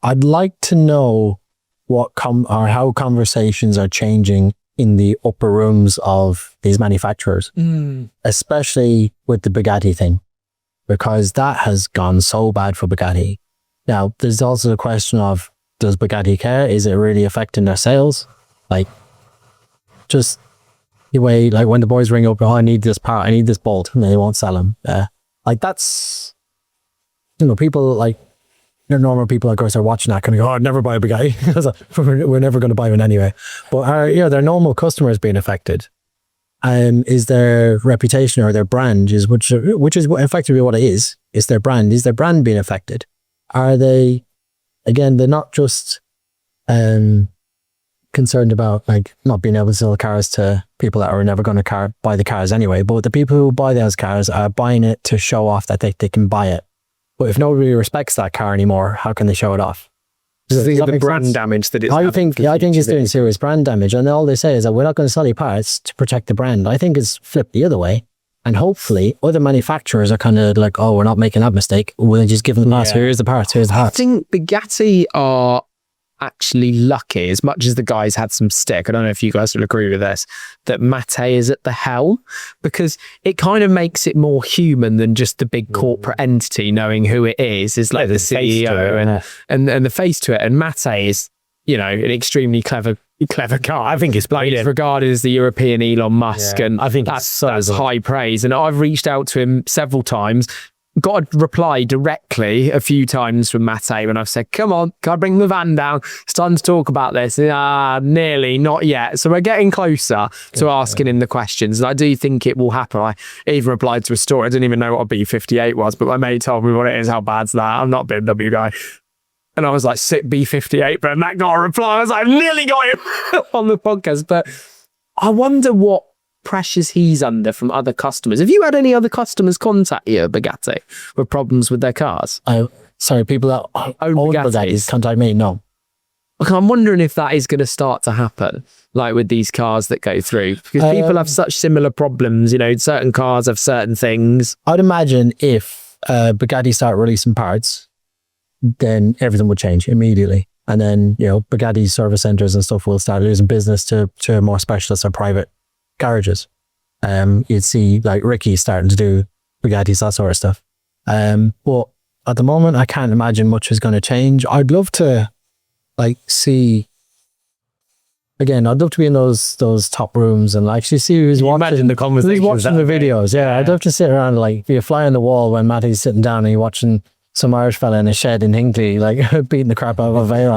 I'd like to know or how conversations are changing in the upper rooms of these manufacturers, especially with the Bugatti thing, because that has gone so bad for Bugatti. Now, there's also the question of, does Bugatti care? Is it really affecting their sales? Like, just the way, like when the boys ring up, oh, I need this part, I need this bolt, and they won't sell them. Like that's, people like, they're normal people, of course, are watching that kind of go, oh, I'd never buy a Bugatti. We're never going to buy one anyway. But their normal customers being affected. Is their reputation or their brand, which is effectively what it is their brand. Is their brand being affected? Are they, again, they're not just concerned about like not being able to sell cars to people that are never going to buy the cars anyway, but the people who buy those cars are buying it to show off that they can buy it. But if nobody respects that car anymore, how can they show it off? Does the brand damage that it's I think it's doing serious brand damage. And all they say is that we're not going to sell you parts to protect the brand. I think it's flipped the other way. And hopefully other manufacturers are kind of like, oh, we're not making that mistake. We'll just give them the parts. Here's the parts. I think Bugatti are actually lucky, as much as the guys had some stick, I don't know if you guys will agree with this, that Mate is at the helm, because it kind of makes it more human than just the big corporate entity knowing who it is like the CEO and the face to it. And Mate is, an extremely clever guy. I think it's brilliant. He's regarded as the European Elon Musk, and I think that's high praise. And I've reached out to him several times, got a reply directly a few times from Mate when I've said, come on, can I bring the van down? It's time to talk about this. Nearly, not yet. So we're getting closer to asking him the questions. And I do think it will happen. I even replied to a story. I didn't even know what a B58 was, but my mate told me what it is. How bad's that? I'm not a BMW guy. And I was like, sit B58, but that got a reply. I was like, nearly got him on the podcast. But I wonder what pressures he's under from other customers. Have you had any other customers contact you, Bugatti, with problems with their cars? Sorry, people that own Bugattis contact me? No. Okay, I'm wondering if that is going to start to happen, like with these cars that go through, because people have such similar problems. Certain cars have certain things. I'd imagine if Bugatti start releasing parts, then everything would change immediately. And then, Bugatti service centers and stuff will start losing business to more specialists or private garages. You'd see like Ricky starting to do Bugattis, that sort of stuff. But at the moment, I can't imagine much is going to change. I'd love to see, again, I'd love to be in those top rooms and actually see who's watching the conversations. Who's watching the videos. Yeah, I'd love to sit around be a fly on the wall when Matty's sitting down and you're watching some Irish fella in a shed in Hinckley, beating the crap out of a Veyron.